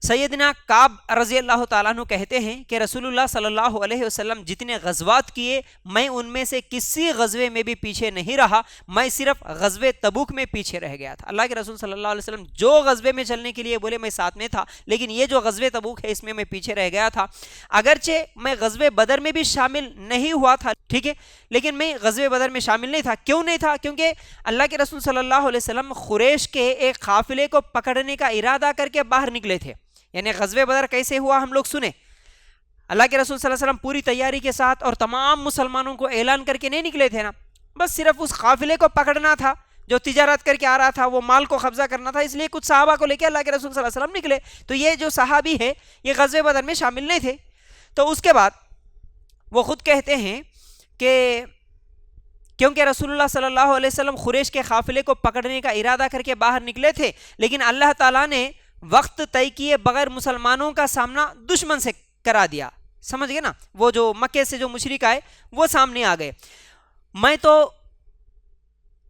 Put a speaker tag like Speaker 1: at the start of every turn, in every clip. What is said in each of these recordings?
Speaker 1: سیدنا کعب رضی اللہ تعالیٰ عنہ کہتے ہیں کہ رسول اللہ صلی اللہ علیہ وسلم جتنے غزوات کیے میں ان میں سے کسی غزوے میں بھی پیچھے نہیں رہا، میں صرف غزوے تبوک میں پیچھے رہ گیا تھا۔ اللہ کے رسول صلی اللہ علیہ وسلم جو غزوے میں چلنے کے لیے بولے میں ساتھ میں تھا، لیکن یہ جو غزوے تبوک ہے اس میں پیچھے رہ گیا تھا۔ اگرچہ میں غزوے بدر میں بھی شامل نہیں ہوا تھا، ٹھیک ہے، لیکن میں غزوے بدر میں شامل نہیں تھا۔ کیوں نہیں تھا؟ کیونکہ اللہ کے رسول صلی اللہ علیہ وسلم قریش کے ایک قافلے کو پکڑنے کا ارادہ کر کے باہر نکلے تھے۔ یعنی غزوہ بدر کیسے ہوا ہم لوگ سنیں۔ اللہ کے رسول صلی اللہ علیہ وسلم پوری تیاری کے ساتھ اور تمام مسلمانوں کو اعلان کر کے نہیں نکلے تھے نا، بس صرف اس قافلے کو پکڑنا تھا جو تجارت کر کے آ رہا تھا، وہ مال کو قبضہ کرنا تھا، اس لیے کچھ صحابہ کو لے کے اللہ کے رسول صلی اللہ علیہ وسلم نکلے۔ تو یہ جو صحابی ہے یہ غزوہ بدر میں شامل نہیں تھے۔ تو اس کے بعد وہ خود کہتے ہیں کہ کیونکہ رسول اللہ صلی اللہ علیہ وسلم قریش کے قافلے کو پکڑنے کا ارادہ کر کے باہر نکلے تھے، لیکن اللہ تعالیٰ نے وقت طے کیے بغیر مسلمانوں کا سامنا دشمن سے کرا دیا، سمجھ گئے نا، وہ جو مکے سے جو مشرک آئے وہ سامنے آ گئے۔ میں تو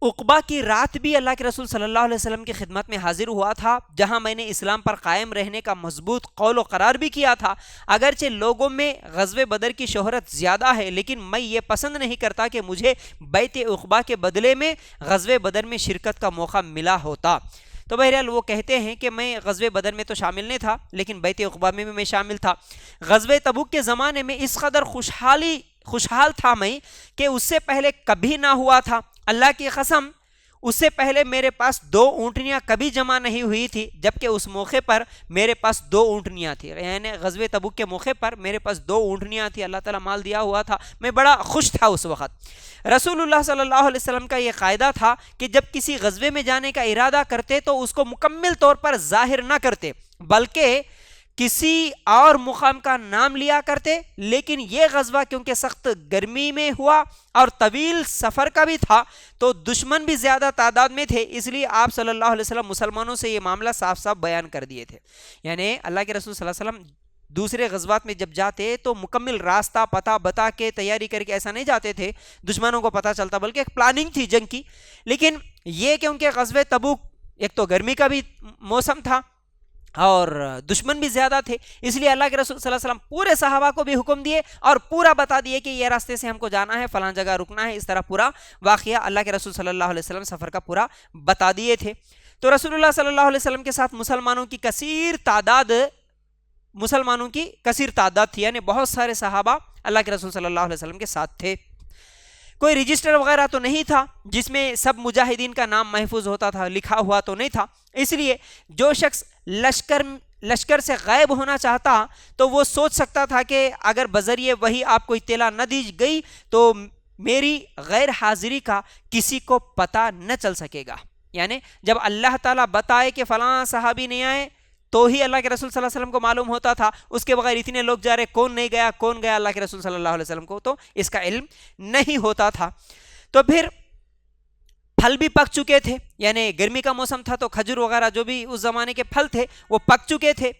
Speaker 1: عقبہ کی رات بھی اللہ کے رسول صلی اللہ علیہ وسلم کی خدمت میں حاضر ہوا تھا، جہاں میں نے اسلام پر قائم رہنے کا مضبوط قول و قرار بھی کیا تھا۔ اگرچہ لوگوں میں غزوہ بدر کی شہرت زیادہ ہے، لیکن میں یہ پسند نہیں کرتا کہ مجھے بیعت عقبہ کے بدلے میں غزوہ بدر میں شرکت کا موقع ملا ہوتا۔ تو بہرحال وہ کہتے ہیں کہ میں غزوہ بدر میں تو شامل نہیں تھا، لیکن بیعت عقبہ میں بھی میں شامل تھا۔ غزوہ تبوک کے زمانے میں اس قدر خوشحال تھا میں کہ اس سے پہلے کبھی نہ ہوا تھا۔ اللہ کی قسم، اس سے پہلے میرے پاس 2 اونٹنیاں کبھی جمع نہیں ہوئی تھی، جبکہ اس موقع پر میرے پاس 2 اونٹنیاں تھی۔ یعنی غزوہ تبوک کے موقع پر میرے پاس 2 اونٹنیاں تھی، اللہ تعالیٰ مال دیا ہوا تھا، میں بڑا خوش تھا اس وقت۔ رسول اللہ صلی اللہ علیہ وسلم کا یہ قاعدہ تھا کہ جب کسی غزوے میں جانے کا ارادہ کرتے تو اس کو مکمل طور پر ظاہر نہ کرتے، بلکہ کسی اور مقام کا نام لیا کرتے۔ لیکن یہ غزوہ کیونکہ سخت گرمی میں ہوا اور طویل سفر کا بھی تھا، تو دشمن بھی زیادہ تعداد میں تھے، اس لیے آپ صلی اللہ علیہ وسلم مسلمانوں سے یہ معاملہ صاف صاف بیان کر دیے تھے۔ یعنی اللہ کے رسول صلی اللہ علیہ وسلم دوسرے غزوات میں جب جاتے تو مکمل راستہ پتہ بتا کے تیاری کر کے ایسا نہیں جاتے تھے دشمنوں کو پتہ چلتا، بلکہ ایک پلاننگ تھی جنگ کی۔ لیکن یہ کیونکہ غزوہ تبوک ایک تو گرمی کا بھی موسم تھا اور دشمن بھی زیادہ تھے، اس لیے اللہ کے رسول صلی اللہ علیہ وسلم پورے صحابہ کو بھی حکم دیے اور پورا بتا دیے کہ یہ راستے سے ہم کو جانا ہے، فلاں جگہ رکنا ہے۔ اس طرح پورا واقعہ اللہ کے رسول صلی اللہ علیہ وسلم سفر کا پورا بتا دیے تھے۔ تو رسول اللہ صلی اللہ علیہ وسلم کے ساتھ مسلمانوں کی کثیر تعداد تھی، یعنی بہت سارے صحابہ اللہ کے رسول صلی اللہ علیہ وسلم کے ساتھ تھے۔ کوئی رجسٹر وغیرہ تو نہیں تھا جس میں سب مجاہدین کا نام محفوظ ہوتا تھا، لکھا ہوا تو نہیں تھا، اس لیے جو شخص لشکر سے غائب ہونا چاہتا تو وہ سوچ سکتا تھا کہ اگر بذریعہ وہی آپ کو اطلاع نہ دی گئی تو میری غیر حاضری کا کسی کو پتہ نہ چل سکے گا۔ یعنی جب اللہ تعالیٰ بتائے کہ فلاں صحابی نہیں آئے تو ہی اللہ کے رسول صلی اللہ علیہ وسلم کو معلوم ہوتا تھا، اس کے بغیر اتنے لوگ جا رہے، کون نہیں گیا کون گیا، اللہ کے رسول صلی اللہ علیہ وسلم کو تو اس کا علم نہیں ہوتا تھا۔ تو پھر پھل بھی پک چکے تھے، یعنی گرمی کا موسم تھا تو کھجور وغیرہ جو بھی اس زمانے کے پھل تھے وہ پک چکے تھے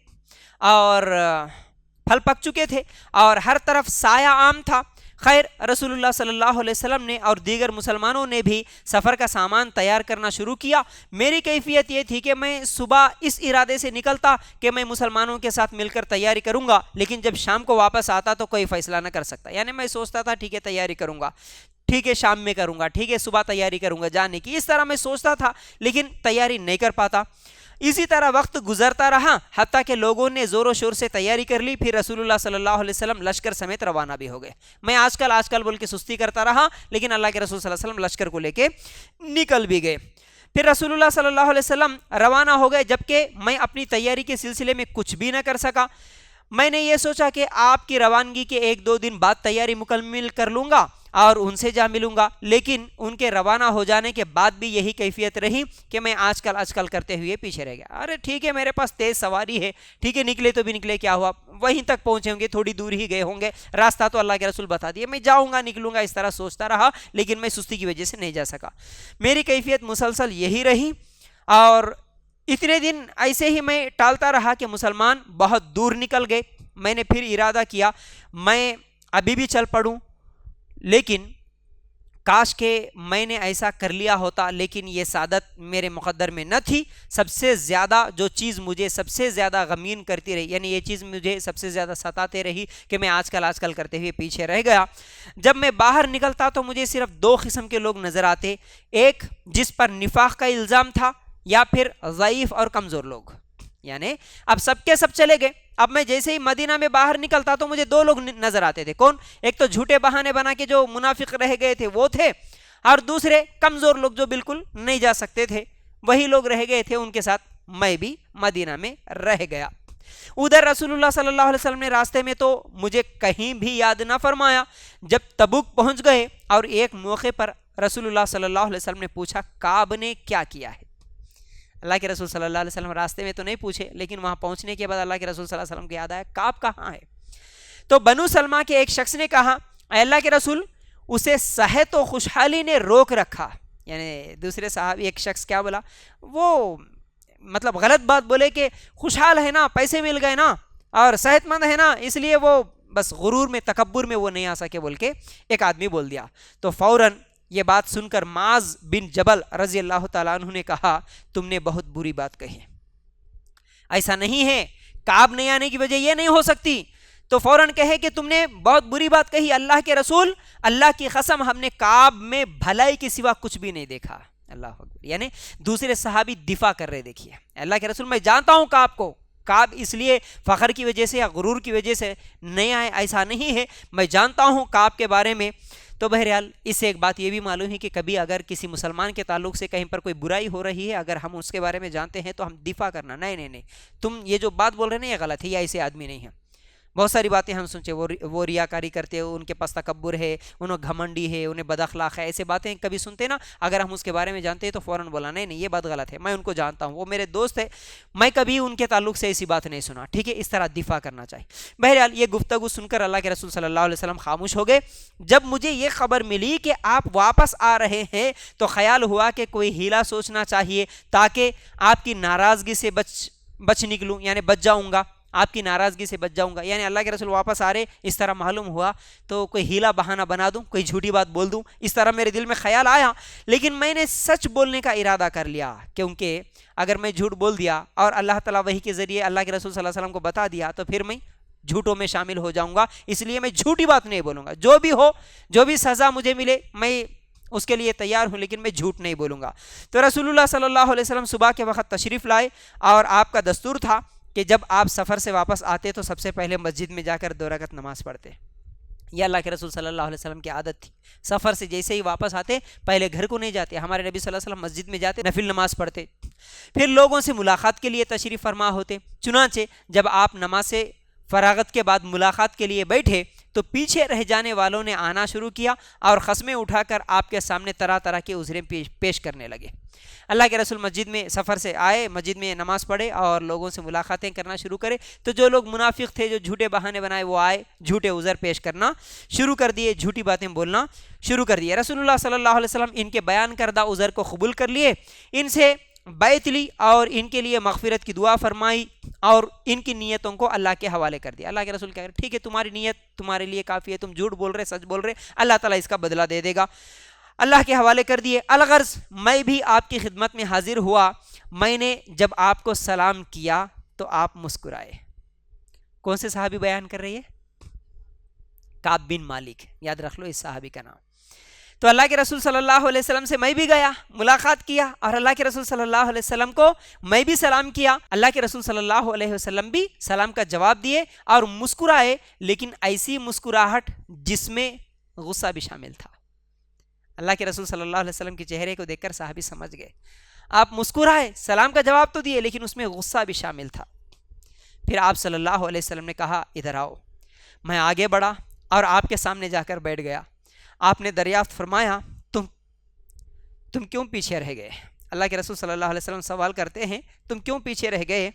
Speaker 1: اور ہر طرف سایہ عام تھا۔ خیر، رسول اللہ صلی اللہ علیہ وسلم نے اور دیگر مسلمانوں نے بھی سفر کا سامان تیار کرنا شروع کیا۔ میری کیفیت یہ تھی کہ میں صبح اس ارادے سے نکلتا کہ میں مسلمانوں کے ساتھ مل کر تیاری کروں گا، لیکن جب شام کو واپس آتا تو کوئی فیصلہ نہ کر سکتا۔ یعنی میں سوچتا تھا ٹھیک ہے تیاری کروں گا، ٹھیک ہے شام میں کروں گا، ٹھیک ہے صبح تیاری کروں گا جانے کی، اس طرح میں سوچتا تھا لیکن تیاری نہیں کر پاتا۔ اسی طرح وقت گزرتا رہا، حتیٰ کہ لوگوں نے زور و شور سے تیاری کر لی۔ پھر رسول اللہ صلی اللہ علیہ وسلم لشکر سمیت روانہ بھی ہو گئے۔ میں آج کل بول کے سستی کرتا رہا، لیکن اللہ کے رسول صلی اللہ علیہ وسلم لشکر کو لے کے نکل بھی گئے۔ پھر رسول اللہ صلی اللہ علیہ وسلم روانہ ہو گئے، جبکہ میں اپنی تیاری کے سلسلے میں کچھ بھی نہ کر سکا۔ میں نے یہ سوچا کہ آپ کی روانگی کے 1-2 دن بعد تیاری مکمل کر لوں گا اور ان سے جا ملوں گا، لیکن ان کے روانہ ہو جانے کے بعد بھی یہی کیفیت رہی کہ میں آج کل کرتے ہوئے پیچھے رہ گیا۔ ارے ٹھیک ہے میرے پاس تیز سواری ہے، ٹھیک ہے نکلے تو بھی نکلے، کیا ہوا وہیں تک پہنچے ہوں گے، تھوڑی دور ہی گئے ہوں گے، راستہ تو اللہ کے رسول بتا دیے، میں جاؤں گا نکلوں گا، اس طرح سوچتا رہا، لیکن میں سستی کی وجہ سے نہیں جا سکا۔ میری کیفیت مسلسل یہی رہی اور اتنے دن ایسے ہی میں ٹالتا رہا کہ مسلمان بہت دور نکل گئے۔ میں نے پھر ارادہ کیا میں ابھی بھی چل پڑوں، لیکن کاش کہ میں نے ایسا کر لیا ہوتا، لیکن یہ سعادت میرے مقدر میں نہ تھی۔ سب سے زیادہ جو چیز مجھے سب سے زیادہ غمگین کرتی رہی، یعنی یہ چیز مجھے سب سے زیادہ ستاتے رہی کہ میں آج کل کرتے ہوئے پیچھے رہ گیا۔ جب میں باہر نکلتا تو مجھے صرف دو قسم کے لوگ نظر آتے، ایک جس پر نفاق کا الزام تھا، یا پھر ضعیف اور کمزور لوگ۔ یعنی اب سب کے سب چلے گئے، اب میں جیسے ہی مدینہ میں باہر نکلتا تو مجھے دو لوگ نظر آتے تھے۔ کون؟ ایک تو جھوٹے بہانے بنا کے جو منافق رہ گئے تھے وہ تھے، اور دوسرے کمزور لوگ جو بالکل نہیں جا سکتے تھے، وہی لوگ رہ گئے تھے، ان کے ساتھ میں بھی مدینہ میں رہ گیا۔ ادھر رسول اللہ صلی اللہ علیہ وسلم نے راستے میں تو مجھے کہیں بھی یاد نہ فرمایا۔ جب تبوک پہنچ گئے اور ایک موقع پر رسول اللہ صلی اللہ علیہ وسلم نے پوچھا کعب نے کیا کیا ہے؟ اللہ کے رسول صلی اللہ علیہ وسلم راستے میں تو نہیں پوچھے، لیکن وہاں پہنچنے کے بعد اللہ کے رسول صلی اللہ علیہ وسلم کو یاد آیا کعب کہاں ہے؟ تو بنو سلمہ کے ایک شخص نے کہا اے اللہ کے رسول، اسے صحت و خوشحالی نے روک رکھا۔ یعنی دوسرے صحابی ایک شخص کیا بولا، وہ مطلب غلط بات بولے کہ خوشحال ہے نا، پیسے مل گئے نا، اور صحت مند ہے نا، اس لیے وہ بس غرور میں تکبر میں وہ نہیں آ سکے بول کے ایک آدمی بول دیا۔ تو فوراً یہ بات سن کر معاذ بن جبل رضی اللہ تعالیٰ عنہ نے کہا تم نے بہت بری بات کہی، ایسا نہیں ہے، کعب نہیں آنے کی وجہ یہ نہیں ہو سکتی۔ تو فوراً کہے کہ تم نے بہت بری بات کہی، اللہ کے رسول اللہ کی قسم ہم نے کعب میں بھلائی کے سوا کچھ بھی نہیں دیکھا۔ اللہ اکبر، یعنی دوسرے صحابی دفاع کر رہے، دیکھیے اللہ کے رسول میں جانتا ہوں کعب کو، کعب اس لیے فخر کی وجہ سے یا غرور کی وجہ سے نہیں آئے، ایسا نہیں ہے، میں جانتا ہوں کعب کے بارے میں۔ تو بہرحال اس سے ایک بات یہ بھی معلوم ہے کہ کبھی اگر کسی مسلمان کے تعلق سے کہیں پر کوئی برائی ہو رہی ہے، اگر ہم اس کے بارے میں جانتے ہیں تو ہم دفاع کرنا، نہیں تم یہ جو بات بول رہے ہیں یہ غلط ہے، یہ ایسے آدمی نہیں ہے۔ بہت ساری باتیں ہم سنتے، وہ ریاکاری کرتے ہیں، ان کے پاس تکبر ہے، انہیں گھمنڈی ہے، انہیں بد اخلاق ہے، ایسے باتیں کبھی سنتے نا، اگر ہم اس کے بارے میں جانتے ہیں تو فوراً بولا نہیں یہ بات غلط ہے، میں ان کو جانتا ہوں، وہ میرے دوست ہے، میں کبھی ان کے تعلق سے ایسی بات نہیں سنا، ٹھیک ہے، اس طرح دفاع کرنا چاہیے۔ بہرحال یہ گفتگو سن کر اللہ کے رسول صلی اللہ علیہ وسلم خاموش ہو گئے۔ جب مجھے یہ خبر ملی کہ آپ واپس آ رہے ہیں تو خیال ہوا کہ کوئی ہیلا سوچنا چاہیے تاکہ آپ کی ناراضگی سے بچ نکلوں، یعنی بچ جاؤں گا، آپ کی ناراضگی سے بچ جاؤں گا، یعنی اللہ کے رسول واپس آ رہے، اس طرح معلوم ہوا تو کوئی ہیلا بہانہ بنا دوں، کوئی جھوٹی بات بول دوں، اس طرح میرے دل میں خیال آیا، لیکن میں نے سچ بولنے کا ارادہ کر لیا، کیونکہ اگر میں جھوٹ بول دیا اور اللہ تعالیٰ وحی کے ذریعے اللہ کے رسول صلی اللہ علیہ وسلم کو بتا دیا تو پھر میں جھوٹوں میں شامل ہو جاؤں گا، اس لیے میں جھوٹی بات نہیں بولوں گا، جو بھی ہو، جو بھی سزا مجھے ملے میں اس کے لیے تیار ہوں، لیکن میں جھوٹ نہیں بولوں گا۔ تو رسول اللہ صلی اللہ علیہ وسلم صبح کے وقت تشریف لائے، اور آپ کا دستور تھا کہ جب آپ سفر سے واپس آتے تو سب سے پہلے مسجد میں جا کر 2 رکعت نماز پڑھتے۔ یہ اللہ کے رسول صلی اللہ علیہ وسلم کی عادت تھی، سفر سے جیسے ہی واپس آتے پہلے گھر کو نہیں جاتے، ہمارے نبی صلی اللہ علیہ وسلم مسجد میں جاتے، نفل نماز پڑھتے، پھر لوگوں سے ملاقات کے لیے تشریف فرما ہوتے۔ چنانچہ جب آپ نماز سے فراغت کے بعد ملاقات کے لیے بیٹھے تو پیچھے رہ جانے والوں نے آنا شروع کیا اور خصمیں اٹھا کر آپ کے سامنے طرح طرح کے عذریں پیش کرنے لگے۔ اللہ کے رسول مسجد میں سفر سے آئے، مسجد میں نماز پڑھے اور لوگوں سے ملاقاتیں کرنا شروع کرے، تو جو لوگ منافق تھے، جو جھوٹے بہانے بنائے، وہ آئے، جھوٹے عذر پیش کرنا شروع کر دیے، جھوٹی باتیں بولنا شروع کر دیے۔ رسول اللہ صلی اللہ علیہ وسلم ان کے بیان کردہ عذر کو قبول کر لیے، ان سے بیعت لی اور ان کے لیے مغفرت کی دعا فرمائی اور ان کی نیتوں کو اللہ کے حوالے کر دیا۔ اللہ کے رسول کہہ رہے ٹھیک ہے، تمہاری نیت تمہارے لیے کافی ہے، تم جھوٹ بول رہے، سچ بول رہے، اللہ تعالیٰ اس کا بدلہ دے دے گا، اللہ کے حوالے کر دیے۔ الغرض میں بھی آپ کی خدمت میں حاضر ہوا، میں نے جب آپ کو سلام کیا تو آپ مسکرائے۔ کون سے صحابی بیان کر رہی ہے؟ کعب بن مالک، یاد رکھ لو اس صحابی کا نام۔ تو اللہ کے رسول صلی اللہ علیہ وسلم سے میں بھی گیا، ملاقات کیا، اور اللہ کے رسول صلی اللہ علیہ وسلم کو میں بھی سلام کیا۔ اللہ کے رسول صلی اللہ علیہ وسلم بھی سلام کا جواب دیے اور مسکرائے، لیکن ایسی مسکراہٹ جس میں غصہ بھی شامل تھا۔ اللہ کے رسول صلی اللہ علیہ وسلم کے چہرے کو دیکھ کر صحابی سمجھ گئے، آپ مسکرائے، سلام کا جواب تو دیے، لیکن اس میں غصہ بھی شامل تھا۔ پھر آپ صلی اللہ علیہ وسلم نے کہا ادھر آؤ۔ میں آگے بڑھا اور آپ کے سامنے جا کر بیٹھ گیا۔ آپ نے دریافت فرمایا تم کیوں پیچھے رہ گئے؟ اللہ کے رسول صلی اللہ علیہ وسلم سوال کرتے ہیں تم کیوں پیچھے رہ گئے؟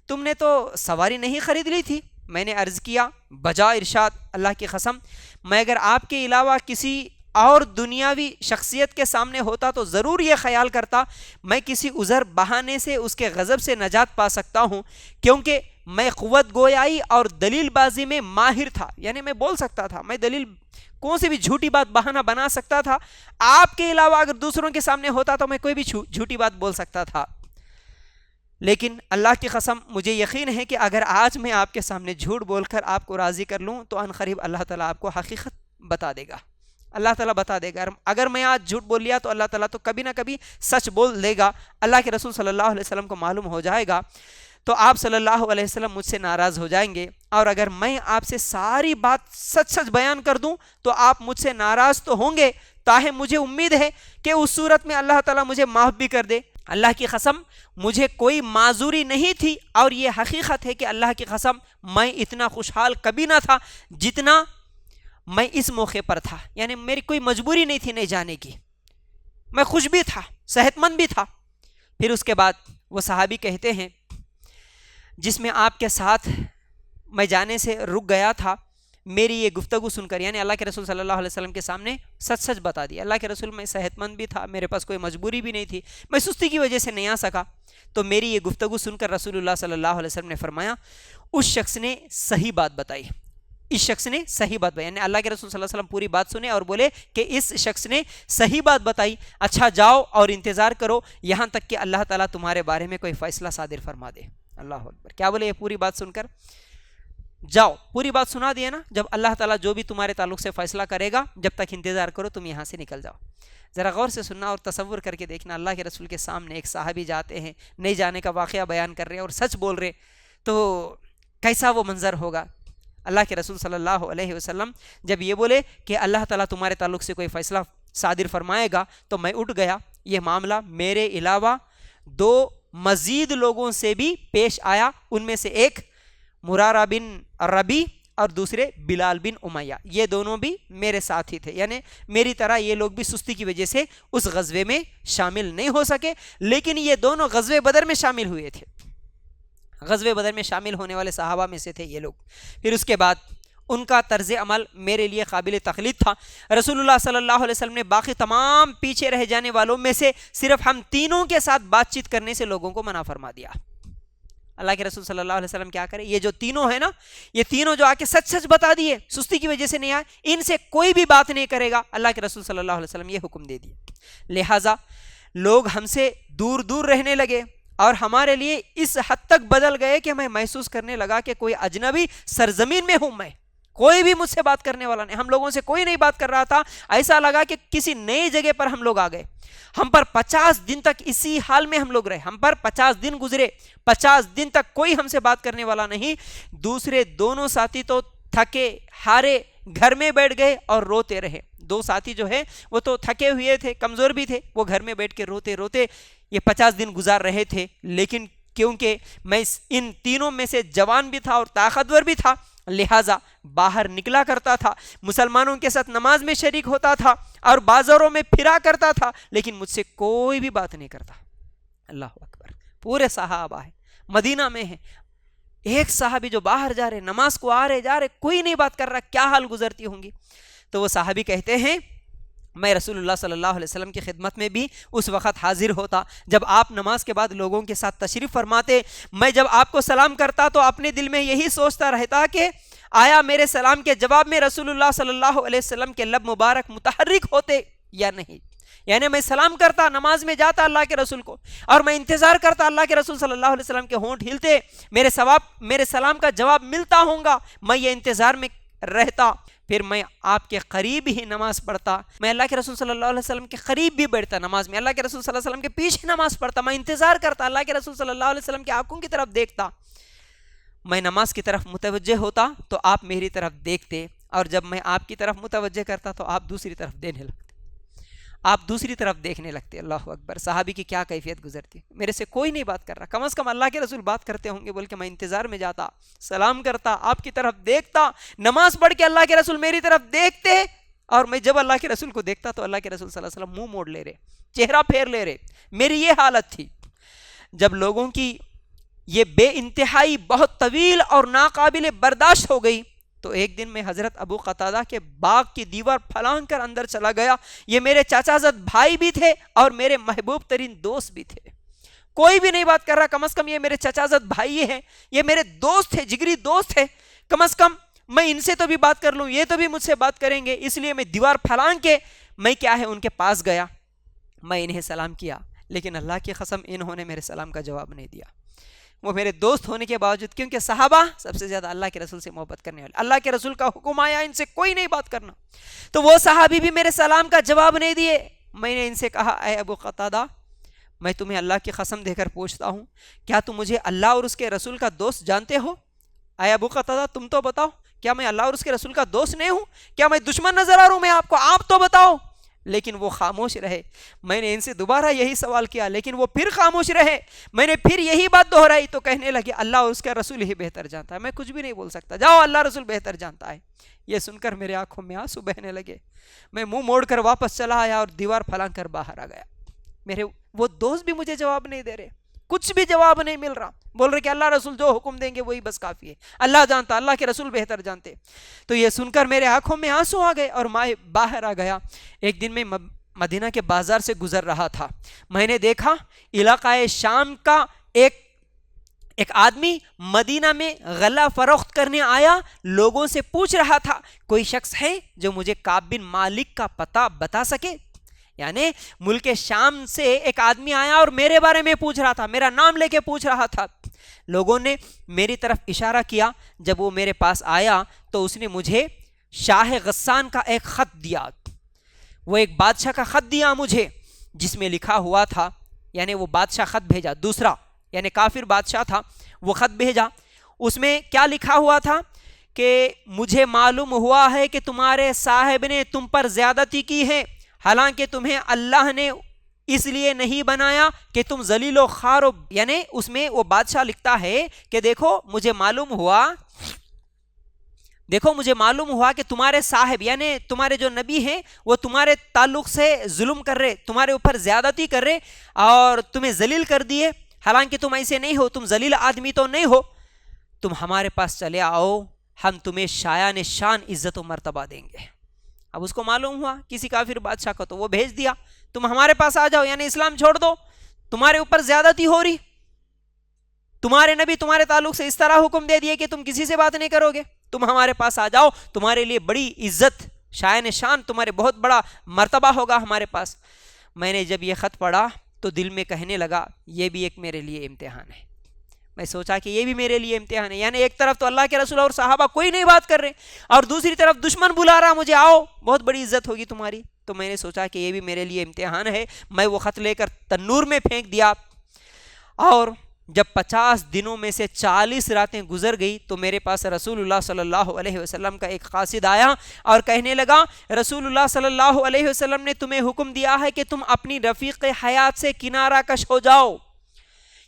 Speaker 1: تم نے تو سواری نہیں خرید لی تھی؟ میں نے عرض کیا بجا ارشاد، اللہ کی قسم میں اگر آپ کے علاوہ کسی اور دنیاوی شخصیت کے سامنے ہوتا تو ضرور یہ خیال کرتا میں کسی عذر بہانے سے اس کے غضب سے نجات پا سکتا ہوں، کیونکہ میں قوت گویائی اور دلیل بازی میں ماہر تھا، یعنی میں بول سکتا تھا، میں دلیل کون سی بھی جھوٹی بات بہانہ بنا سکتا تھا، آپ کے علاوہ اگر دوسروں کے سامنے ہوتا تو میں کوئی بھی جھوٹی بات بول سکتا تھا۔ لیکن اللہ کی قسم مجھے یقین ہے کہ اگر آج میں آپ کے سامنے جھوٹ بول کر آپ کو راضی کر لوں تو ان قریب اللہ تعالیٰ آپ کو حقیقت بتا دے گا، اللہ تعالیٰ بتا دے گا۔ اگر میں آج جھوٹ بول لیا تو اللہ تعالیٰ تو کبھی نہ کبھی سچ بول دے گا، اللہ کے رسول صلی اللہ علیہ وسلم کو معلوم ہو جائے گا، تو آپ صلی اللہ علیہ وسلم مجھ سے ناراض ہو جائیں گے، اور اگر میں آپ سے ساری بات سچ سچ بیان کر دوں تو آپ مجھ سے ناراض تو ہوں گے، تاہم مجھے امید ہے کہ اس صورت میں اللہ تعالیٰ مجھے معاف بھی کر دے۔ اللہ کی قسم مجھے کوئی معذوری نہیں تھی، اور یہ حقیقت ہے کہ اللہ کی قسم میں اتنا خوشحال کبھی نہ تھا جتنا میں اس موقع پر تھا، یعنی میری کوئی مجبوری نہیں تھی نہیں جانے کی، میں خوش بھی تھا، صحت مند بھی تھا۔ پھر اس کے بعد وہ صحابی کہتے ہیں جس میں آپ کے ساتھ میں جانے سے رک گیا تھا، میری یہ گفتگو سن کر، یعنی اللہ کے رسول صلی اللہ علیہ وسلم کے سامنے سچ سچ بتا دیا، اللہ کے رسول میں صحت مند بھی تھا، میرے پاس کوئی مجبوری بھی نہیں تھی، میں سستی کی وجہ سے نہیں آ سکا، تو میری یہ گفتگو سن کر رسول اللہ صلی اللہ علیہ وسلم نے فرمایا اس شخص نے صحیح بات بتائی، اس شخص نے صحیح بات بتائی، یعنی اللہ کے رسول صلی اللہ علیہ وسلم پوری بات سنے اور بولے کہ اس شخص نے صحیح بات بتائی، اچھا جاؤ اور انتظار کرو یہاں تک کہ اللہ تعالیٰ تمہارے بارے میں کوئی فیصلہ صادر فرما دے۔ اللہ اکبر، کیا بولے یہ پوری بات سن کر؟ جاؤ، پوری بات سنا دیا نا، جب اللہ تعالیٰ جو بھی تمہارے تعلق سے فیصلہ کرے گا جب تک انتظار کرو، تم یہاں سے نکل جاؤ۔ ذرا غور سے سننا اور تصور کر کے دیکھنا، اللہ کے رسول کے سامنے ایک صحابی جاتے ہیں، نہیں جانے کا واقعہ بیان کر رہے ہیں اور سچ بول رہے، تو کیسا وہ منظر ہوگا۔ اللہ کے رسول صلی اللہ علیہ وسلم جب یہ بولے کہ اللہ تعالیٰ تمہارے تعلق سے کوئی فیصلہ صادر فرمائے گا تو میں اٹھ گیا۔ یہ معاملہ میرے علاوہ دو مزید لوگوں سے بھی پیش آیا، ان میں سے ایک مرارہ بن ربی اور دوسرے بلال بن امیہ، یہ دونوں بھی میرے ساتھی تھے، یعنی میری طرح یہ لوگ بھی سستی کی وجہ سے اس غزوے میں شامل نہیں ہو سکے، لیکن یہ دونوں غزوے بدر میں شامل ہوئے تھے، غزوے بدر میں شامل ہونے والے صحابہ میں سے تھے یہ لوگ۔ پھر اس کے بعد ان کا طرز عمل میرے لیے قابل تقلید تھا۔ رسول اللہ صلی اللہ علیہ وسلم نے باقی تمام پیچھے رہ جانے والوں میں سے صرف ہم تینوں کے ساتھ بات چیت کرنے سے لوگوں کو منع فرما دیا۔ اللہ کے رسول صلی اللہ علیہ وسلم کیا کرے، یہ جو تینوں ہیں نا، یہ تینوں جو آ کے سچ سچ بتا دیے، سستی کی وجہ سے نہیں آئے، ان سے کوئی بھی بات نہیں کرے گا، اللہ کے رسول صلی اللہ علیہ وسلم یہ حکم دے دیے۔ لہٰذا لوگ ہم سے دور دور رہنے لگے اور ہمارے لیے اس حد تک بدل گئے کہ میں محسوس کرنے لگا کہ کوئی اجنبی سرزمین میں ہوں، میں کوئی بھی مجھ سے بات کرنے والا نہیں، ہم لوگوں سے کوئی نہیں بات کر رہا تھا، ایسا لگا کہ کسی نئی جگہ پر ہم لوگ آ گئے۔ ہم پر 50 دن تک اسی حال میں ہم لوگ رہے، ہم پر 50 دن گزرے، 50 دن تک کوئی ہم سے بات کرنے والا نہیں۔ دوسرے دونوں ساتھی تو تھکے ہارے گھر میں بیٹھ گئے اور روتے رہے، دو ساتھی جو ہے وہ تو تھکے ہوئے تھے، کمزور بھی تھے، وہ گھر میں بیٹھ کے روتے روتے یہ 50 دن گزار رہے تھے۔ لیکن کیونکہ میں ان تینوں میں سے جوان بھی تھا اور طاقتور بھی تھا، لہٰذا باہر نکلا کرتا تھا، مسلمانوں کے ساتھ نماز میں شریک ہوتا تھا اور بازاروں میں پھرا کرتا تھا، لیکن مجھ سے کوئی بھی بات نہیں کرتا۔ اللہ اکبر، پورے صحابہ ہیں، مدینہ میں ہیں، ایک صحابی جو باہر جا رہے، نماز کو آ رہے جا رہے، کوئی نہیں بات کر رہا، کیا حال گزرتی ہوں گی۔ تو وہ صحابی کہتے ہیں میں رسول اللہ صلی اللہ علیہ وسلم کی خدمت میں بھی اس وقت حاضر ہوتا جب آپ نماز کے بعد لوگوں کے ساتھ تشریف فرماتے، میں جب آپ کو سلام کرتا تو اپنے دل میں یہی سوچتا رہتا کہ آیا میرے سلام کے جواب میں رسول اللہ صلی اللہ علیہ وسلم کے لب مبارک متحرک ہوتے یا نہیں، یعنی میں سلام کرتا، نماز میں جاتا اللہ کے رسول کو، اور میں انتظار کرتا اللہ کے رسول صلی اللہ علیہ وسلم کے ہونٹ ہلتے، میرے سلام کا جواب ملتا ہوگا، میں یہ انتظار میں رہتا، پھر میں آپ کے قریب ہی نماز پڑھتا، میں اللہ کے رسول صلی اللہ علیہ وسلم کے قریب بھی بیٹھتا نماز میں، اللہ کے رسول صلی اللہ علیہ وسلم کے پیچھے نماز پڑھتا، میں انتظار کرتا، اللہ کے رسول صلی اللہ علیہ وسلم کی آنکھوں کی طرف دیکھتا، میں نماز کی طرف متوجہ ہوتا تو آپ میری طرف دیکھتے، اور جب میں آپ کی طرف متوجہ کرتا تو آپ دوسری طرف دینے لگتے، آپ دوسری طرف دیکھنے لگتے۔ اللہ اکبر، صحابی کی کیا کیفیت گزرتی، میرے سے کوئی نہیں بات کر رہا، کم از کم اللہ کے رسول بات کرتے ہوں گے بول کے میں انتظار میں جاتا، سلام کرتا، آپ کی طرف دیکھتا، نماز پڑھ کے اللہ کے رسول میری طرف دیکھتے، اور میں جب اللہ کے رسول کو دیکھتا تو اللہ کے رسول صلی اللہ علیہ وسلم منہ موڑ لے رہے، چہرہ پھیر لے رہے۔ میری یہ حالت تھی۔ جب لوگوں کی یہ بے انتہائی بہت طویل اور ناقابل برداشت ہو گئی تو ایک دن میں حضرت ابو قتادہ کے باغ کی دیوار پھلانگ کر اندر چلا گیا. یہ میرے چاچا زد بھائی بھی تھے اور میرے محبوب ترین دوست بھی تھے. کوئی بھی نہیں بات کر رہا, کم از کم یہ میرے چچا زد بھائی ہیں, یہ میرے دوست تھے, جگری دوست تھے, کم از کم میں ان سے تو بھی بات کر لوں, یہ تو بھی مجھ سے بات کریں گے. اس لیے میں دیوار پھلانگ کے میں کیا ہے ان کے پاس گیا, میں انہیں سلام کیا, لیکن اللہ کی قسم انہوں نے میرے سلام کا جواب نہیں دیا. وہ میرے دوست ہونے کے باوجود, کیونکہ صحابہ سب سے زیادہ اللہ کے رسول سے محبت کرنے والے, اللہ کے رسول کا حکم آیا ان سے کوئی نہیں بات کرنا, تو وہ صحابی بھی میرے سلام کا جواب نہیں دیے. میں نے ان سے کہا, اے ابو قتادہ, میں تمہیں اللہ کی قسم دے کر پوچھتا ہوں, کیا تم مجھے اللہ اور اس کے رسول کا دوست جانتے ہو؟ اے ابو قتادہ, تم تو بتاؤ, کیا میں اللہ اور اس کے رسول کا دوست نہیں ہوں؟ کیا میں دشمن نظر آ رہا ہوں میں آپ کو؟ آپ تو بتاؤ. لیکن وہ خاموش رہے. میں نے ان سے دوبارہ یہی سوال کیا, لیکن وہ پھر خاموش رہے. میں نے پھر یہی بات دہرائی تو کہنے لگے, اللہ اور اس کا رسول ہی بہتر جانتا ہے, میں کچھ بھی نہیں بول سکتا, جاؤ اللہ رسول بہتر جانتا ہے. یہ سن کر میرے آنکھوں میں آنسو بہنے لگے. میں منہ موڑ کر واپس چلا آیا اور دیوار پھلانگ کر باہر آ گیا. میرے وہ دوست بھی مجھے جواب نہیں دے رہے, کچھ بھی جواب نہیں مل رہا. بول رہے کہ اللہ رسول جو حکم دیں گے وہی بس کافی ہے, اللہ جانتا, اللہ کے رسول بہتر جانتے. تو یہ سن کر میرے آنکھوں میں آنسو آ گئے اور میں باہر آ گیا. ایک دن میں مدینہ کے بازار سے گزر رہا تھا. میں نے دیکھا علاقہ شام کا ایک آدمی مدینہ میں غلہ فروخت کرنے آیا, لوگوں سے پوچھ رہا تھا, کوئی شخص ہے جو مجھے کعب بن مالک کا پتہ بتا سکے؟ یعنی ملک شام سے ایک آدمی آیا اور میرے بارے میں پوچھ رہا تھا, میرا نام لے کے پوچھ رہا تھا. لوگوں نے میری طرف اشارہ کیا. جب وہ میرے پاس آیا تو اس نے مجھے شاہ غسان کا ایک خط دیا. وہ ایک بادشاہ کا خط دیا مجھے, جس میں لکھا ہوا تھا, یعنی وہ بادشاہ خط بھیجا, دوسرا یعنی کافر بادشاہ تھا, وہ خط بھیجا. اس میں کیا لکھا ہوا تھا کہ مجھے معلوم ہوا ہے کہ تمہارے صاحب نے تم پر زیادتی کی ہے, حالانکہ تمہیں اللہ نے اس لیے نہیں بنایا کہ تم ذلیل و خوار ہو. یعنی اس میں وہ بادشاہ لکھتا ہے کہ دیکھو مجھے معلوم ہوا کہ تمہارے صاحب یعنی تمہارے جو نبی ہیں وہ تمہارے تعلق سے ظلم کر رہے, تمہارے اوپر زیادتی کر رہے اور تمہیں ذلیل کر دیے, حالانکہ تم ایسے نہیں ہو, تم ذلیل آدمی تو نہیں ہو. تم ہمارے پاس چلے آؤ, ہم تمہیں شایان شان عزت و مرتبہ دیں گے. اب اس کو معلوم ہوا کسی کافر بادشاہ کو, تو وہ بھیج دیا, تم ہمارے پاس آ جاؤ, یعنی اسلام چھوڑ دو, تمہارے اوپر زیادتی ہو رہی, تمہارے نبی تمہارے تعلق سے اس طرح حکم دے دیے کہ تم کسی سے بات نہیں کرو گے, تم ہمارے پاس آ جاؤ, تمہارے لیے بڑی عزت شایان شان, تمہارے بہت بڑا مرتبہ ہوگا ہمارے پاس. میں نے جب یہ خط پڑھا تو دل میں کہنے لگا یہ بھی ایک میرے لیے امتحان ہے. میں سوچا کہ یہ بھی میرے لیے امتحان ہے, یعنی ایک طرف تو اللہ کے رسول اور صحابہ کوئی نہیں بات کر رہے, اور دوسری طرف دشمن بلا رہا مجھے, آؤ بہت بڑی عزت ہوگی تمہاری. تو میں نے سوچا کہ یہ بھی میرے لیے امتحان ہے. میں وہ خط لے کر تنور میں پھینک دیا, اور جب 50 دنوں میں سے 40 راتیں گزر گئی تو میرے پاس رسول اللہ صلی اللہ علیہ وسلم کا ایک قاصد آیا اور کہنے لگا, رسول اللہ صلی اللہ علیہ وسلم نے تمہیں حکم دیا ہے کہ تم اپنی رفیق حیات سے کنارہ کش ہو جاؤ.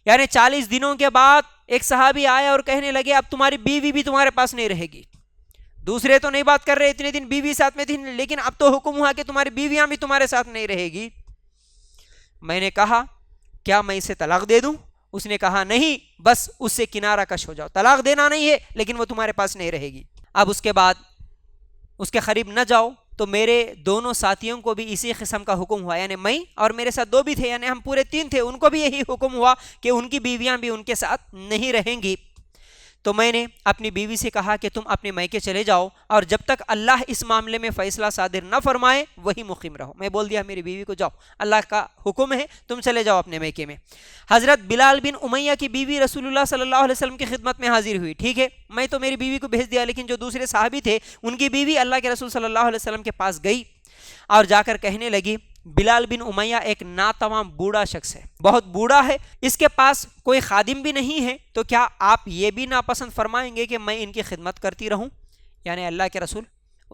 Speaker 1: یعنی 40 دنوں کے بعد ایک صحابی آیا اور کہنے لگے اب تمہاری بیوی بھی تمہارے پاس نہیں رہے گی. دوسرے تو نہیں بات کر رہے, اتنے دن بیوی ساتھ میں تھی, لیکن اب تو حکم ہوا کہ تمہاری بیویاں بھی تمہارے ساتھ نہیں رہے گی. میں نے کہا کیا میں اسے طلاق دے دوں؟ اس نے کہا نہیں, بس اس سے کنارہ کش ہو جاؤ, طلاق دینا نہیں ہے لیکن وہ تمہارے پاس نہیں رہے گی. اب اس کے بعد اس کے قریب نہ جاؤ. تو میرے دونوں ساتھیوں کو بھی اسی قسم کا حکم ہوا, یعنی میں اور میرے ساتھ 2 بھی تھے, یعنی ہم پورے 3 تھے, ان کو بھی یہی حکم ہوا کہ ان کی بیویاں بھی ان کے ساتھ نہیں رہیں گی. تو میں نے اپنی بیوی سے کہا کہ تم اپنے میکے چلے جاؤ اور جب تک اللہ اس معاملے میں فیصلہ صادر نہ فرمائے وہی مقیم رہو. میں بول دیا میری بیوی کو جاؤ, اللہ کا حکم ہے, تم چلے جاؤ اپنے میکے میں. حضرت بلال بن امیہ کی بیوی رسول اللہ صلی اللہ علیہ وسلم کی خدمت میں حاضر ہوئی. ٹھیک ہے, میں تو میری بیوی کو بھیج دیا, لیکن جو دوسرے صحابی تھے ان کی بیوی اللہ کے رسول صلی اللہ علیہ وسلم کے پاس گئی اور جا کر کہنے لگی, بلال بن امیہ ایک ناتمام بوڑھا شخص ہے, بہت بوڑھا ہے, اس کے پاس کوئی خادم بھی نہیں ہے, تو کیا آپ یہ بھی ناپسند فرمائیں گے کہ میں ان کی خدمت کرتی رہوں؟ یعنی اللہ کے رسول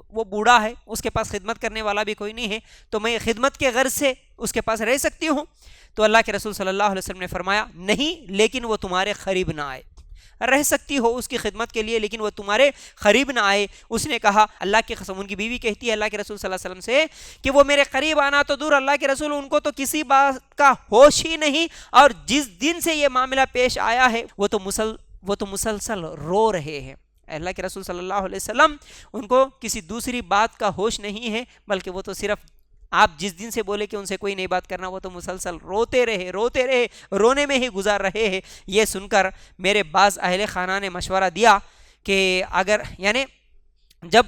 Speaker 1: وہ بوڑھا ہے, اس کے پاس خدمت کرنے والا بھی کوئی نہیں ہے, تو میں خدمت کے غرض سے اس کے پاس رہ سکتی ہوں؟ تو اللہ کے رسول صلی اللہ علیہ وسلم نے فرمایا نہیں, لیکن وہ تمہارے قریب نہ آئے. رہ سکتی ہو اس کی خدمت کے لیے, لیکن وہ تمہارے قریب نہ آئے. اس نے کہا اللہ کی قسم, ان کی بیوی کہتی ہے اللہ کے رسول صلی اللہ علیہ وسلم سے کہ وہ میرے قریب آنا تو دور, اللہ کے رسول ان کو تو کسی بات کا ہوش ہی نہیں, اور جس دن سے یہ معاملہ پیش آیا ہے وہ تو مسلسل رو رہے ہیں. اللہ کے رسول صلی اللہ علیہ وسلم ان کو کسی دوسری بات کا ہوش نہیں ہے، بلکہ وہ تو صرف آپ جس دن سے بولے کہ ان سے کوئی نئی بات کرنا، وہ تو مسلسل روتے رہے، رونے میں ہی گزار رہے ہیں۔ یہ سن کر میرے بعض اہل خانہ نے مشورہ دیا کہ اگر یعنی جب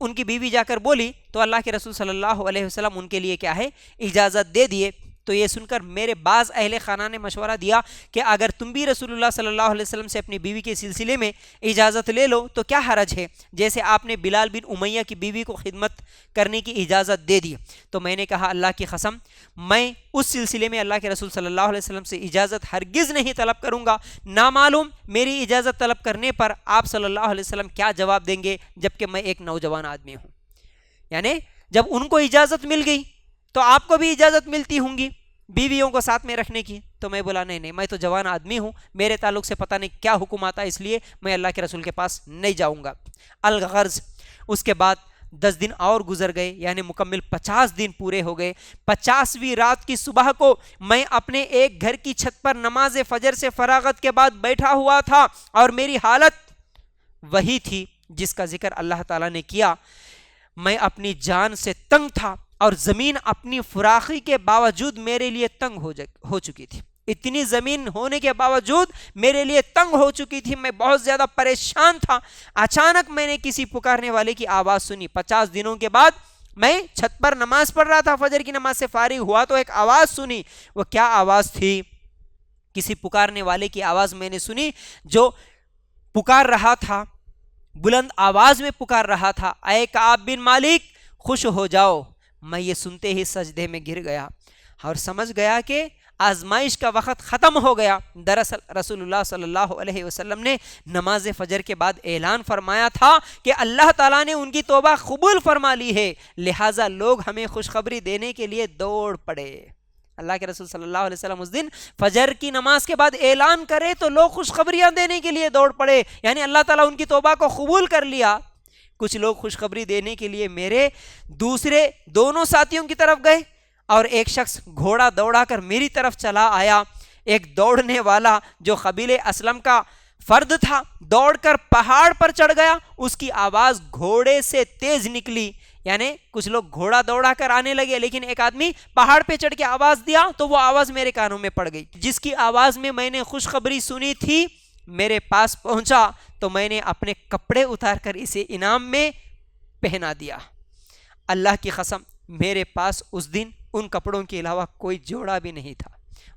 Speaker 1: ان کی بیوی جا کر بولی تو اللہ کے رسول صلی اللہ علیہ وسلم ان کے لیے کیا ہے، اجازت دے دیے۔ تو یہ سن کر میرے بعض اہل خانہ نے مشورہ دیا کہ اگر تم بھی رسول اللہ صلی اللہ علیہ وسلم سے اپنی بیوی کے سلسلے میں اجازت لے لو تو کیا حرج ہے، جیسے آپ نے بلال بن امیہ کی بیوی کو خدمت کرنے کی اجازت دے دی۔ تو میں نے کہا اللہ کی قسم میں اس سلسلے میں اللہ کے رسول صلی اللہ علیہ وسلم سے اجازت ہرگز نہیں طلب کروں گا، نامعلوم میری اجازت طلب کرنے پر آپ صلی اللہ علیہ وسلم کیا جواب دیں گے، جبکہ میں ایک نوجوان آدمی ہوں۔ یعنی جب ان کو اجازت مل گئی تو آپ کو بھی اجازت ملتی ہوں گی بیویوں کو ساتھ میں رکھنے کی۔ تو میں بولا نہیں میں تو جوان آدمی ہوں، میرے تعلق سے پتہ نہیں کیا حکم آتا ہے، اس لیے میں اللہ کے رسول کے پاس نہیں جاؤں گا۔ الغرض اس کے بعد 10 دن اور گزر گئے، یعنی مکمل 50 دن پورے ہو گئے۔ 50ویں رات کی صبح کو میں اپنے ایک گھر کی چھت پر نماز فجر سے فراغت کے بعد بیٹھا ہوا تھا، اور میری حالت وہی تھی جس کا ذکر اللہ تعالیٰ نے کیا۔ میں اپنی جان سے تنگ تھا، اور زمین اپنی فراخی کے باوجود میرے لیے تنگ ہو چکی تھی۔ اتنی زمین ہونے کے باوجود میرے لیے تنگ ہو چکی تھی، میں بہت زیادہ پریشان تھا۔ اچانک میں نے کسی پکارنے والے کی آواز سنی۔ 50 دنوں کے بعد میں چھت پر نماز پڑھ رہا تھا، فجر کی نماز سے فارغ ہوا تو ایک آواز سنی۔ وہ کیا آواز تھی؟ کسی پکارنے والے کی آواز میں نے سنی جو پکار رہا تھا، بلند آواز میں پکار رہا تھا، اے کعب بن مالک خوش ہو جاؤ۔ میں یہ سنتے ہی سجدے میں گر گیا اور سمجھ گیا کہ آزمائش کا وقت ختم ہو گیا۔ دراصل رسول اللہ صلی اللہ علیہ وسلم نے نماز فجر کے بعد اعلان فرمایا تھا کہ اللہ تعالیٰ نے ان کی توبہ قبول فرما لی ہے، لہٰذا لوگ ہمیں خوشخبری دینے کے لیے دوڑ پڑے۔ اللہ کے رسول صلی اللہ علیہ وسلم اس دن فجر کی نماز کے بعد اعلان کرے تو لوگ خوشخبریاں دینے کے لیے دوڑ پڑے، یعنی اللہ تعالیٰ ان کی توبہ کو قبول کر لیا۔ کچھ لوگ خوشخبری دینے کے لیے میرے دوسرے دونوں ساتھیوں کی طرف گئے، اور ایک شخص گھوڑا دوڑا کر میری طرف چلا آیا۔ ایک دوڑنے والا جو قبیلہ اسلم کا فرد تھا دوڑ کر پہاڑ پر چڑھ گیا، اس کی آواز گھوڑے سے تیز نکلی، یعنی کچھ لوگ گھوڑا دوڑا کر آنے لگے، لیکن ایک آدمی پہاڑ پہ چڑھ کے آواز دیا تو وہ آواز میرے کانوں میں پڑ گئی۔ جس کی آواز میں نے خوشخبری سنی تھی میرے پاس پہنچا تو میں نے اپنے کپڑے اتار کر اسے انعام میں پہنا دیا۔ اللہ کی قسم میرے پاس اس دن ان کپڑوں کے علاوہ کوئی جوڑا بھی نہیں تھا،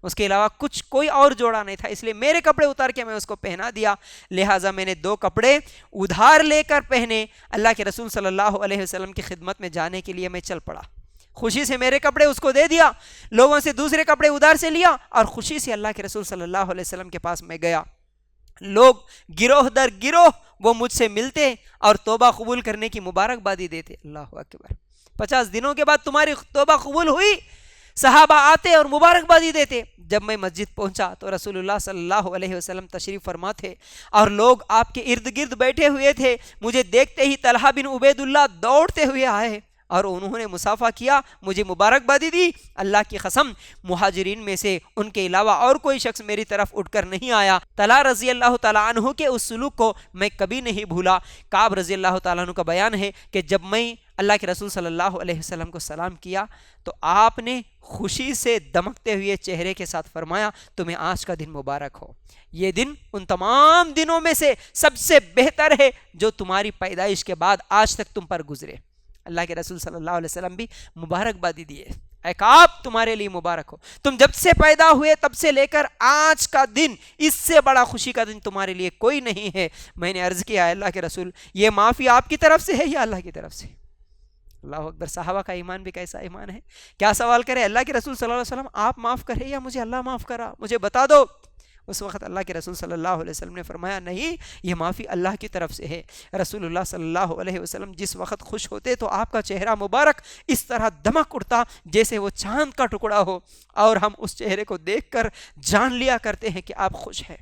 Speaker 1: اس کے علاوہ کوئی اور جوڑا نہیں تھا، اس لیے میرے کپڑے اتار کے میں اس کو پہنا دیا۔ لہٰذا میں نے 2 کپڑے ادھار لے کر پہنے۔ اللہ کے رسول صلی اللہ علیہ وسلم کی خدمت میں جانے کے لیے میں چل پڑا، خوشی سے میرے کپڑے اس کو دے دیا، لوگوں سے دوسرے کپڑے ادھار سے لیا، اور خوشی سے اللہ کے رسول صلی اللہ علیہ وسلم کے پاس میں گیا۔ لوگ گروہ در گروہ وہ مجھ سے ملتے اور توبہ قبول کرنے کی مبارکبادی دیتے۔ اللہ اکبر، 50 دنوں کے بعد تمہاری توبہ قبول ہوئی، صحابہ آتے اور مبارکبادی دیتے۔ جب میں مسجد پہنچا تو رسول اللہ صلی اللہ علیہ وسلم تشریف فرما تھے اور لوگ آپ کے ارد گرد بیٹھے ہوئے تھے۔ مجھے دیکھتے ہی طلحہ بن عبید اللہ دوڑتے ہوئے آئے اور انہوں نے مصافحہ کیا، مجھے مبارکبادی دی۔ اللہ کی قسم مہاجرین میں سے ان کے علاوہ اور کوئی شخص میری طرف اٹھ کر نہیں آیا۔ طلحہ رضی اللہ تعالیٰ عنہ کے اس سلوک کو میں کبھی نہیں بھولا۔ کعب رضی اللہ تعالیٰ عنہ کا بیان ہے کہ جب میں اللہ کے رسول صلی اللہ علیہ وسلم کو سلام کیا تو آپ نے خوشی سے دمکتے ہوئے چہرے کے ساتھ فرمایا، تمہیں آج کا دن مبارک ہو، یہ دن ان تمام دنوں میں سے سب سے بہتر ہے جو تمہاری پیدائش کے بعد آج تک تم پر گزرے۔ اللہ کے رسول صلی اللہ علیہ وسلم بھی مبارکبادی دیے، اے کعب تمہارے لیے مبارک ہو، تم جب سے پیدا ہوئے تب سے لے کر آج کا دن اس سے بڑا خوشی کا دن تمہارے لیے کوئی نہیں ہے۔ میں نے عرض کیا اللہ کے رسول یہ معافی آپ کی طرف سے ہے یا اللہ کی طرف سے؟ اللہ اکبر، صحابہ کا ایمان بھی کیسا ایمان ہے، کیا سوال کرے اللہ کے رسول صلی اللہ علیہ وسلم آپ معاف کرے یا مجھے اللہ معاف کرا، مجھے بتا دو۔ اس وقت اللہ کے رسول صلی اللہ علیہ وسلم نے فرمایا نہیں، یہ معافی اللہ کی طرف سے ہے۔ رسول اللہ صلی اللہ علیہ وسلم جس وقت خوش ہوتے تو آپ کا چہرہ مبارک اس طرح دمک اٹھتا جیسے وہ چاند کا ٹکڑا ہو، اور ہم اس چہرے کو دیکھ کر جان لیا کرتے ہیں کہ آپ خوش ہیں،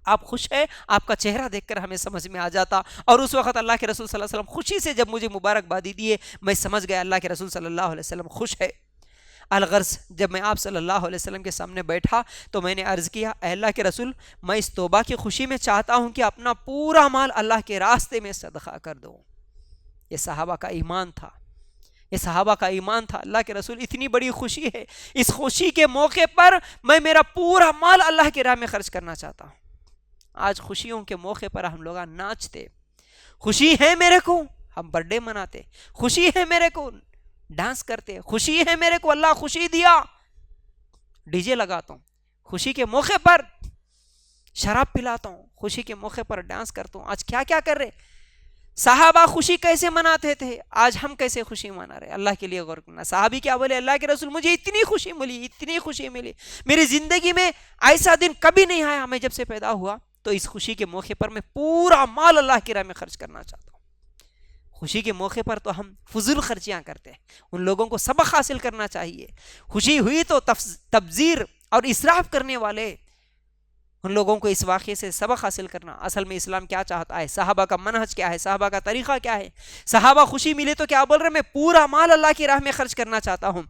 Speaker 1: آپ خوش ہیں، آپ کا چہرہ دیکھ کر ہمیں سمجھ میں آ جاتا۔ اور اس وقت اللہ کے رسول صلی اللہ علیہ وسلم خوشی سے جب مجھے مبارکبادی دیے میں سمجھ گیا اللہ کے رسول صلی اللہ علیہ وسلم خوش ہے۔ الغرض جب میں آپ صلی اللہ علیہ وسلم کے سامنے بیٹھا تو میں نے عرض کیا، اے اللہ کے رسول، میں اس توبہ کی خوشی میں چاہتا ہوں کہ اپنا پورا مال اللہ کے راستے میں صدقہ کر دوں۔ یہ صحابہ کا ایمان تھا، یہ صحابہ کا ایمان تھا۔ اللہ کے رسول اتنی بڑی خوشی ہے، اس خوشی کے موقع پر میں میرا پورا مال اللہ کی راہ میں خرچ کرنا چاہتا ہوں۔ آج خوشیوں کے موقع پر ہم لوگ ناچتے، خوشی ہے میرے کو ہم برتھ ڈے مناتے، خوشی ہے میرے کو ڈانس کرتے، خوشی ہے میرے کو اللہ خوشی دیا ڈی جے لگاتا ہوں، خوشی کے موقع پر شراب پلاتا ہوں، خوشی کے موقع پر ڈانس کرتا ہوں۔ آج کیا کیا کر رہے؟ صحابہ خوشی کیسے مناتے تھے، آج ہم کیسے خوشی منا رہے؟ اللہ کے لیے غور کرنا۔ صحابی کیا بولے، اللہ کے رسول مجھے اتنی خوشی ملی، اتنی خوشی ملی، میری زندگی میں ایسا دن کبھی نہیں آیا، میں جب سے پیدا ہوا تو اس خوشی کے موقع پر میں پورا مال اللہ کی راہ میں خرچ کرنا چاہتا ہوں۔ خوشی کے موقع پر تو ہم فضول خرچیاں کرتے ہیں، ان لوگوں کو سبق حاصل کرنا چاہیے۔ خوشی ہوئی تو تبذیر اور اسراف کرنے والے ان لوگوں کو اس واقعے سے سبق حاصل کرنا۔ اصل میں اسلام کیا چاہتا ہے، صحابہ کا منہج کیا ہے، صحابہ کا طریقہ کیا ہے؟ صحابہ خوشی ملے تو کیا بول رہے، میں پورا مال اللہ کی راہ میں خرچ کرنا چاہتا ہوں۔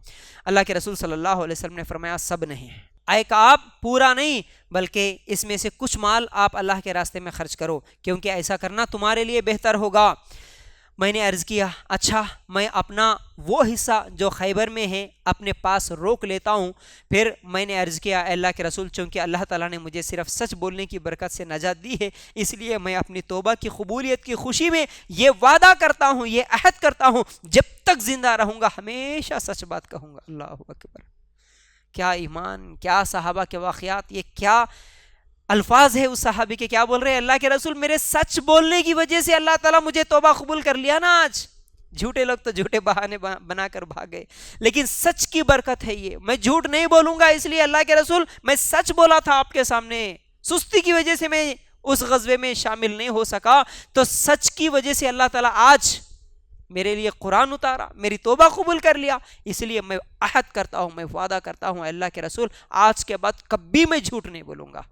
Speaker 1: اللہ کے رسول صلی اللہ علیہ وسلم نے فرمایا سب نہیں، ایک آپ پورا نہیں بلکہ اس میں سے کچھ مال آپ اللہ کے راستے میں خرچ کرو، کیونکہ ایسا کرنا تمہارے لیے بہتر ہوگا۔ میں نے عرض کیا اچھا میں اپنا وہ حصہ جو خیبر میں ہے اپنے پاس روک لیتا ہوں۔ پھر میں نے عرض کیا، اے اللہ کے رسول، چونکہ اللہ تعالیٰ نے مجھے صرف سچ بولنے کی برکت سے نجات دی ہے، اس لیے میں اپنی توبہ کی قبولیت کی خوشی میں یہ وعدہ کرتا ہوں، یہ عہد کرتا ہوں، جب تک زندہ رہوں گا ہمیشہ سچ بات کہوں گا۔ اللہ اکبر! کیا ایمان، کیا صحابہ کے واقعات، یہ کیا الفاظ ہے اس صحابی کے، کیا بول رہے ہیں، اللہ کے رسول میرے سچ بولنے کی وجہ سے اللہ تعالیٰ مجھے توبہ قبول کر لیا نا۔ آج جھوٹے لوگ تو جھوٹے بہانے بنا کر بھاگے، لیکن سچ کی برکت ہے یہ۔ میں جھوٹ نہیں بولوں گا، اس لیے اللہ کے رسول میں سچ بولا تھا آپ کے سامنے، سستی کی وجہ سے میں اس غزوے میں شامل نہیں ہو سکا، تو سچ کی وجہ سے اللہ تعالیٰ آج میرے لیے قرآن اتارا، میری توبہ قبول کر لیا۔ اس لیے میں عہد کرتا ہوں، میں وعدہ کرتا ہوں، اللہ کے رسول آج کے بعد کبھی میں جھوٹ نہیں بولوں گا۔